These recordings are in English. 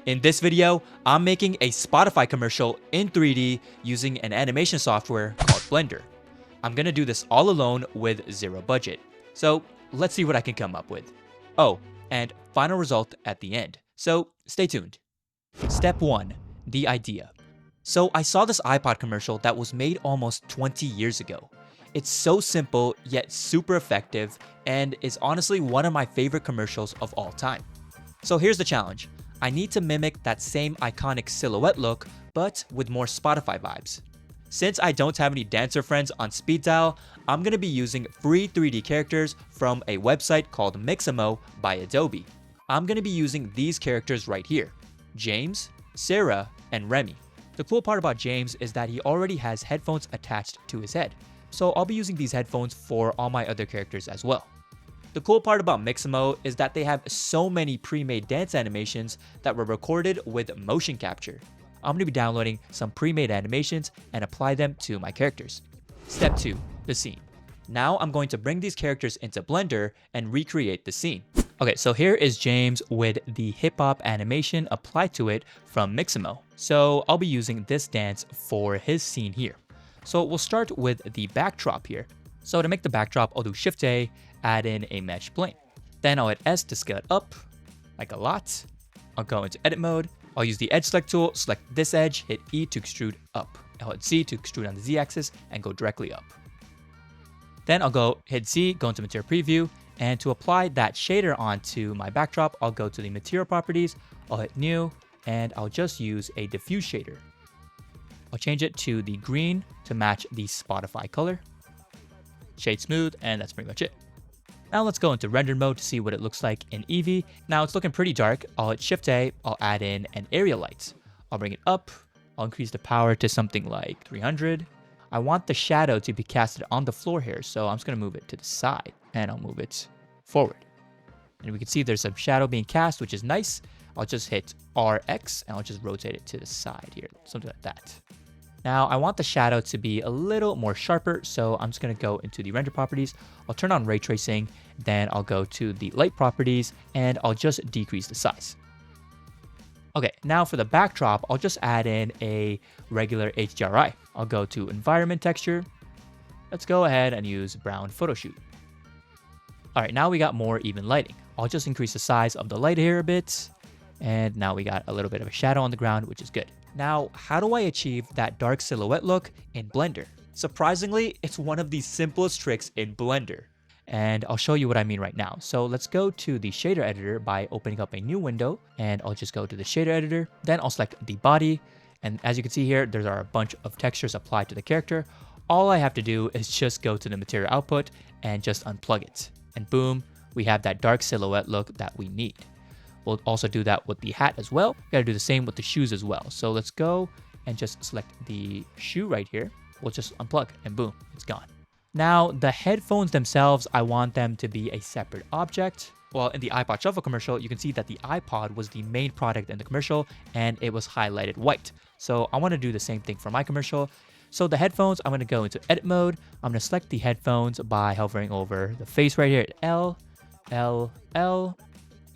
In this video, I'm making a Spotify commercial in 3D using an animation software called Blender. I'm gonna do this all alone with zero budget. So let's see what I can come up with. Oh, and final result at the end. So stay tuned. Step 1, the idea. So I saw this iPod commercial that was made almost 20 years ago. It's so simple yet super effective and is honestly one of my favorite commercials of all time. So here's the challenge. I need to mimic that same iconic silhouette look, but with more Spotify vibes. Since I don't have any dancer friends on speed dial, I'm gonna be using free 3D characters from a website called Mixamo by Adobe. I'm gonna be using these characters right here, James, Sarah, and Remy. The cool part about James is that he already has headphones attached to his head, so I'll be using these headphones for all my other characters as well. The cool part about Mixamo is that they have so many pre-made dance animations that were recorded with motion capture. I'm going to be downloading some pre-made animations and apply them to my characters. Step 2, the scene. Now I'm going to bring these characters into Blender and recreate the scene. Okay, so here is James with the hip-hop animation applied to it from Mixamo. So I'll be using this dance for his scene here. So we'll start with the backdrop here. So to make the backdrop, I'll do Shift A, add in a mesh plane. Then I'll hit S to scale it up, like a lot. I'll go into edit mode. I'll use the edge select tool, select this edge, hit E to extrude up. I'll hit Z to extrude on the Z axis and go directly up. Then I'll hit Z, go into material preview, and to apply that shader onto my backdrop, I'll go to the material properties, I'll hit new, and I'll just use a diffuse shader. I'll change it to the green to match the Spotify color. Shade smooth, and that's pretty much it. Now let's go into render mode to see what it looks like in Eevee. Now it's looking pretty dark. I'll hit Shift A, I'll add in an area light. I'll bring it up, I'll increase the power to something like 300. I want the shadow to be casted on the floor here, so I'm just gonna move it to the side and I'll move it forward. And we can see there's some shadow being cast, which is nice. I'll just hit RX and I'll just rotate it to the side here, something like that. Now I want the shadow to be a little more sharper, so I'm just gonna go into the render properties. I'll turn on ray tracing, then I'll go to the light properties and I'll just decrease the size. Okay, now for the backdrop, I'll just add in a regular HDRI. I'll go to environment texture. Let's go ahead and use brown photo shoot. All right, now we got more even lighting. I'll just increase the size of the light here a bit. And now we got a little bit of a shadow on the ground, which is good. Now, how do I achieve that dark silhouette look in Blender? Surprisingly, it's one of the simplest tricks in Blender. And I'll show you what I mean right now. So let's go to the shader editor by opening up a new window, and I'll just go to the shader editor. Then I'll select the body. And as you can see here, there are a bunch of textures applied to the character. All I have to do is just go to the material output and just unplug it. And boom, we have that dark silhouette look that we need. We'll also do that with the hat as well. Gotta do the same with the shoes as well. So let's go and just select the shoe right here. We'll just unplug and boom, it's gone. Now the headphones themselves, I want them to be a separate object. Well, in the iPod Shuffle commercial, you can see that the iPod was the main product in the commercial and it was highlighted white. So I want to do the same thing for my commercial. So the headphones, I'm going to go into edit mode. I'm going to select the headphones by hovering over the face right here at L, L, L.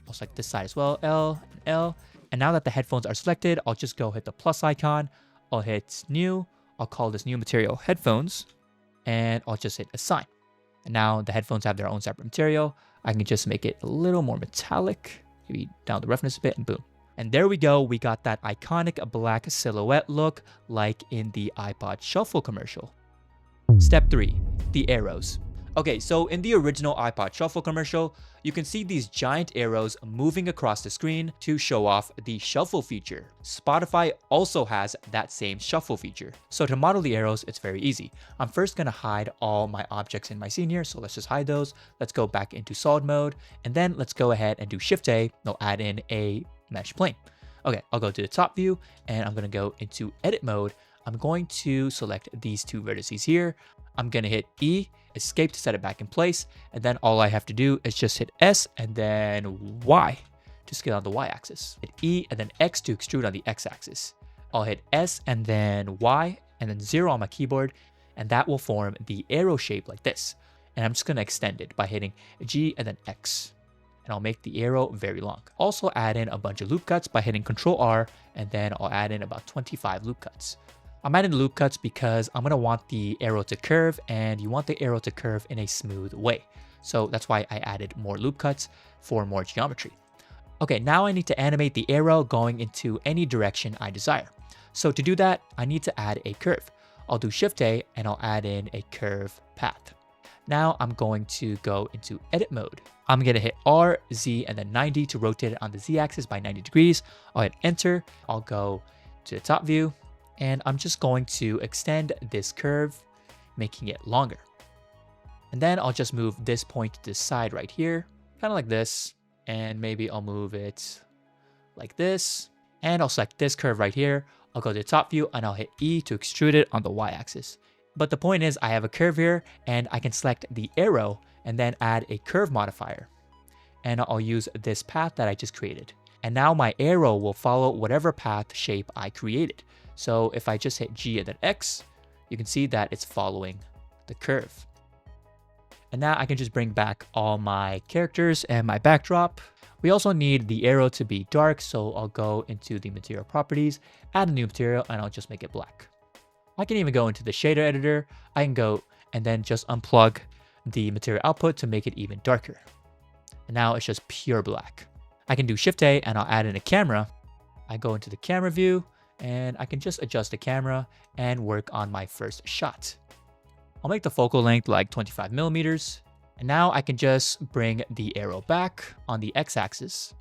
I'll select this side as well, L, L. And now that the headphones are selected, I'll just go hit the plus icon. I'll hit new. I'll call this new material headphones. And I'll just hit assign. And now the headphones have their own separate material. I can just make it a little more metallic. Maybe down the roughness a bit and boom. And there we go. We got that iconic black silhouette look like in the iPod Shuffle commercial. Step 3, the arrows. Okay, so in the original iPod Shuffle commercial, you can see these giant arrows moving across the screen to show off the shuffle feature. Spotify also has that same shuffle feature. So to model the arrows, it's very easy. I'm first gonna hide all my objects in my scene here, so let's just hide those. Let's go back into solid mode, and then let's go ahead and do Shift A. I'll add in a mesh plane. Okay, I'll go to the top view, and I'm gonna go into edit mode. I'm going to select these two vertices here. I'm gonna hit E, escape to set it back in place, and then all I have to do is just hit S and then Y to scale on the Y axis. Hit E and then X to extrude on the X axis. I'll hit S and then Y and then 0 on my keyboard, and that will form the arrow shape like this. And I'm just gonna extend it by hitting G and then X. And and I'll make the arrow very long. Also add in a bunch of loop cuts by hitting Ctrl R, and then I'll add in about 25 loop cuts. I'm adding loop cuts because I'm gonna want the arrow to curve, and you want the arrow to curve in a smooth way. So that's why I added more loop cuts for more geometry. Okay, now I need to animate the arrow going into any direction I desire. So to do that, I need to add a curve. I'll do Shift A and I'll add in a curve path. Now I'm going to go into edit mode. I'm gonna hit R, Z, and then 90 to rotate it on the Z axis by 90 degrees. I'll hit enter. I'll go to the top view, and I'm just going to extend this curve, making it longer. And then I'll just move this point to the side right here, kind of like this. And maybe I'll move it like this. And I'll select this curve right here. I'll go to the top view and I'll hit E to extrude it on the Y axis. But the point is I have a curve here and I can select the arrow and then add a curve modifier. And I'll use this path that I just created. And now my arrow will follow whatever path shape I created. So if I just hit G and then X, you can see that it's following the curve. And now I can just bring back all my characters and my backdrop. We also need the arrow to be dark, so I'll go into the material properties, add a new material, and I'll just make it black. I can even go into the shader editor. I can go and then just unplug the material output to make it even darker. And now it's just pure black. I can do Shift A and I'll add in a camera. I go into the camera view and I can just adjust the camera and work on my first shot. I'll make the focal length like 25 millimeters. And now I can just bring the arrow back on the x-axis.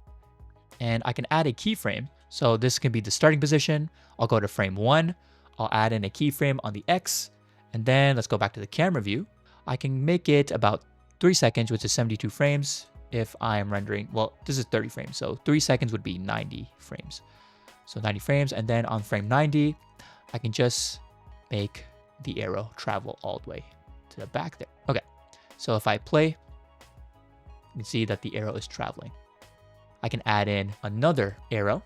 And I can add a keyframe. So this can be the starting position. I'll go to frame 1. I'll add in a keyframe on the X. And then let's go back to the camera view. I can make it about 3 seconds, which is 72 frames. If I am rendering, well, this is 30 frames. So 3 seconds would be 90 frames. So 90 frames. And then on frame 90, I can just make the arrow travel all the way to the back there. Okay. So if I play, you can see that the arrow is traveling. I can add in another arrow.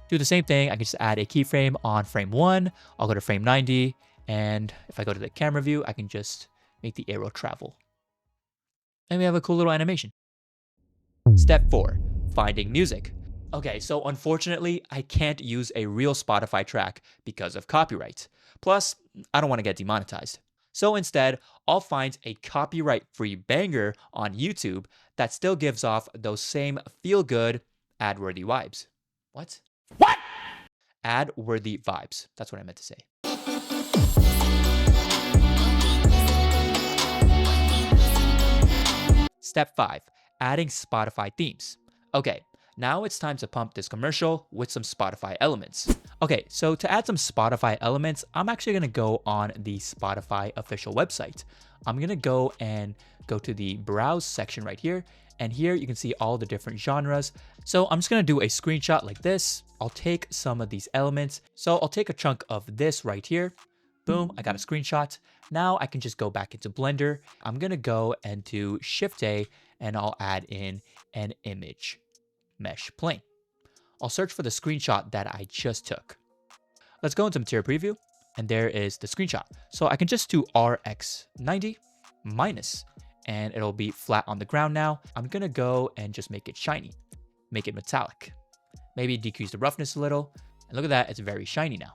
Do the same thing. I can just add a keyframe on frame 1. I'll go to frame 90. And if I go to the camera view, I can just make the arrow travel. And we have a cool little animation. Step 4, finding music. Okay, so unfortunately, I can't use a real Spotify track because of copyright. Plus, I don't want to get demonetized. So instead, I'll find a copyright-free banger on YouTube that still gives off those same feel-good, ad-worthy vibes. What? What? Ad-worthy vibes. That's what I meant to say. Step 5, adding Spotify themes. Okay, now it's time to pump this commercial with some Spotify elements. Okay, so to add some Spotify elements, I'm actually gonna go on the Spotify official website. I'm gonna go to the browse section right here. And here you can see all the different genres. So I'm just gonna do a screenshot like this. I'll take some of these elements. So I'll take a chunk of this right here. Boom, I got a screenshot. Now I can just go back into Blender. I'm gonna go and do Shift A and I'll add in an image mesh plane. I'll search for the screenshot that I just took. Let's go into Material Preview, and there is the screenshot. So I can just do RX90 minus, and it'll be flat on the ground now. I'm gonna go and just make it shiny, make it metallic. Maybe decrease the roughness a little, and look at that, it's very shiny now.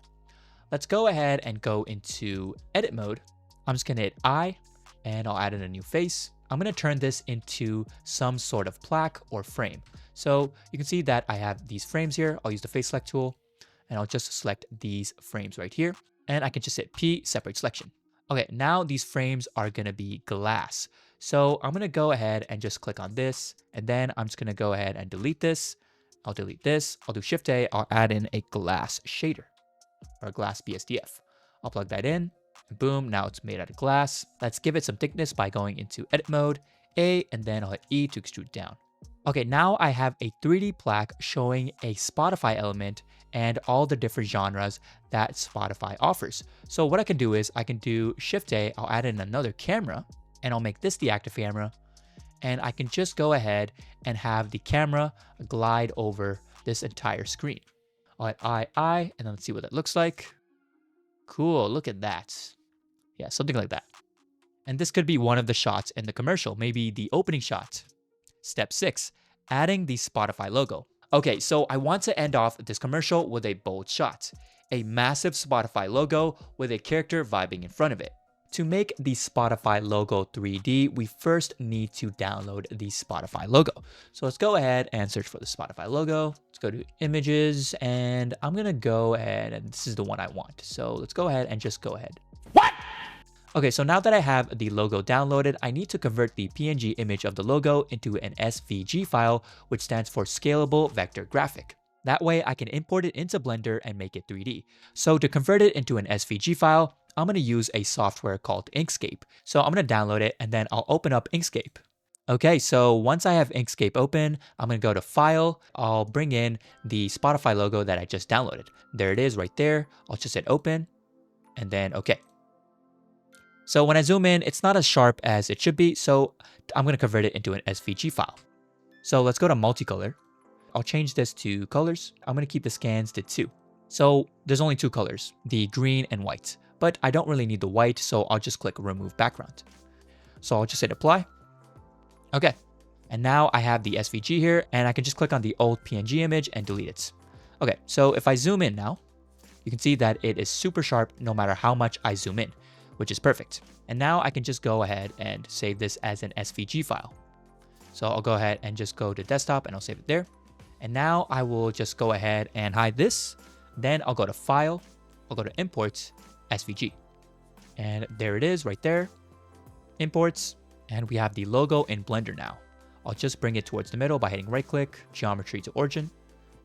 Let's go ahead and go into edit mode. I'm just gonna hit I, and I'll add in a new face. I'm gonna turn this into some sort of plaque or frame. So you can see that I have these frames here. I'll use the face select tool and I'll just select these frames right here. And I can just hit P, separate selection. Okay, now these frames are gonna be glass. So I'm gonna go ahead and just click on this. And then I'm just gonna go ahead and delete this. I'll delete this. I'll do Shift A. I'll add in a glass shader or a glass BSDF. I'll plug that in. And boom, now it's made out of glass. Let's give it some thickness by going into edit mode, A, and then I'll hit E to extrude down. Okay, now I have a 3D plaque showing a Spotify element and all the different genres that Spotify offers. So what I can do is I can do Shift A, I'll add in another camera, and I'll make this the active camera. And I can just go ahead and have the camera glide over this entire screen. I'll hit I, and then let's see what that looks like. Cool, look at that. Yeah, something like that. And this could be one of the shots in the commercial, maybe the opening shot. Step 6, adding the Spotify logo. Okay, so I want to end off this commercial with a bold shot. A massive Spotify logo with a character vibing in front of it. To make the Spotify logo 3D, we first need to download the Spotify logo. So let's go ahead and search for the Spotify logo. Let's go to images, and I'm gonna go ahead, and this is the one I want. So let's go ahead and just go ahead. What? Okay, so now that I have the logo downloaded, I need to convert the PNG image of the logo into an SVG file, which stands for Scalable Vector Graphic. That way I can import it into Blender and make it 3D. So to convert it into an SVG file, I'm going to use a software called Inkscape. So I'm going to download it and then I'll open up Inkscape. Okay, so once I have Inkscape open, I'm going to go to File. I'll bring in the Spotify logo that I just downloaded. There it is right there. I'll just hit open and then okay. So when I zoom in, it's not as sharp as it should be. So I'm going to convert it into an SVG file. So let's go to multicolor. I'll change this to colors. I'm going to keep the scans to 2. So there's only 2 colors, the green and white, but I don't really need the white, so I'll just click remove background. So I'll just hit apply. Okay. And now I have the SVG here and I can just click on the old PNG image and delete it. Okay. So if I zoom in now, you can see that it is super sharp no matter how much I zoom in, which is perfect. And now I can just go ahead and save this as an SVG file. So I'll go ahead and just go to desktop and I'll save it there. And now I will just go ahead and hide this. Then I'll go to File, I'll go to Import, SVG. And there it is right there. Imports, and we have the logo in Blender now. I'll just bring it towards the middle by hitting right click, Geometry to Origin.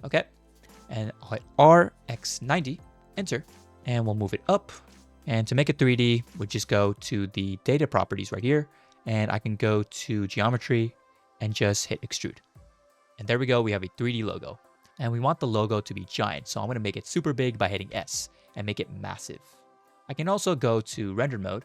Okay. And I'll hit RX90, enter, and we'll move it up. And to make it 3D, we'll just go to the data properties right here. And I can go to Geometry and just hit Extrude. And there we go, we have a 3D logo. And we want the logo to be giant, so I'm going to make it super big by hitting S and make it massive. I can also go to render mode,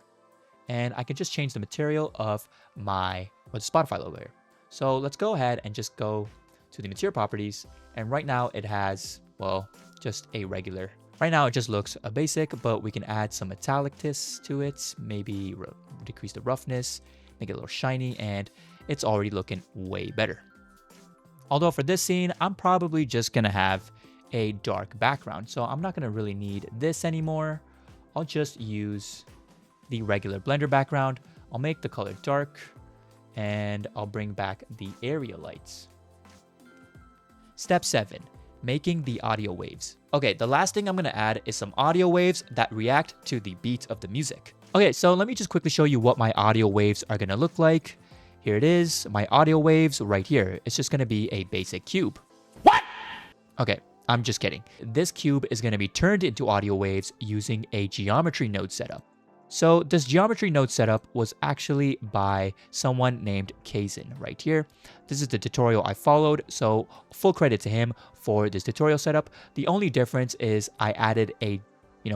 and I can just change the material of the Spotify logo here. So let's go ahead and just go to the material properties, and right now it has, well, just a regular. Right now it just looks a basic, but we can add some metallicness to it, maybe decrease the roughness, make it a little shiny, and it's already looking way better. Although for this scene, I'm probably just going to have a dark background. So I'm not going to really need this anymore. I'll just use the regular Blender background. I'll make the color dark and I'll bring back the area lights. Step 7, making the audio waves. Okay, the last thing I'm going to add is some audio waves that react to the beat of the music. Okay, so let me just quickly show you what my audio waves are going to look like. Here it is, my audio waves right here. It's just going to be a basic cube. What? Okay, I'm just kidding. This cube is going to be turned into audio waves using a geometry node setup. So this geometry node setup was actually by someone named Kazin right here. This is the tutorial I followed, so full credit to him for this tutorial setup. The only difference is I added a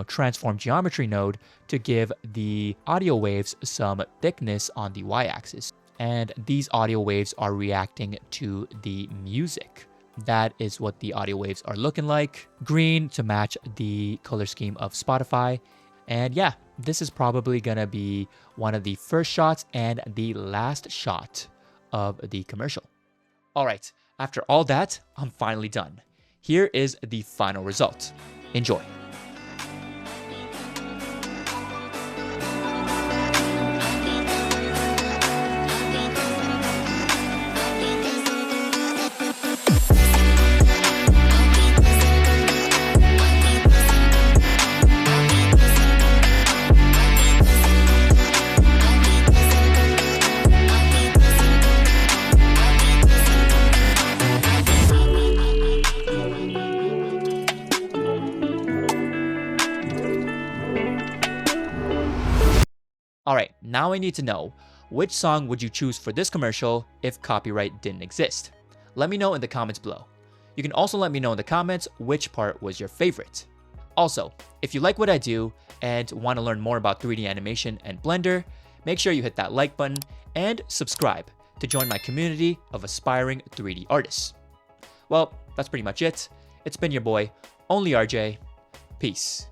transform geometry node to give the audio waves some thickness on the y-axis. And these audio waves are reacting to the music. That is what the audio waves are looking like. Green to match the color scheme of Spotify. And yeah, this is probably gonna be one of the first shots and the last shot of the commercial. All right, after all that, I'm finally done. Here is the final result. Enjoy. Alright, now I need to know, which song would you choose for this commercial if copyright didn't exist? Let me know in the comments below. You can also let me know in the comments which part was your favorite. Also, if you like what I do and want to learn more about 3D animation and Blender, make sure you hit that like button and subscribe to join my community of aspiring 3D artists. Well, that's pretty much it. It's been your boy, Only RJ. Peace.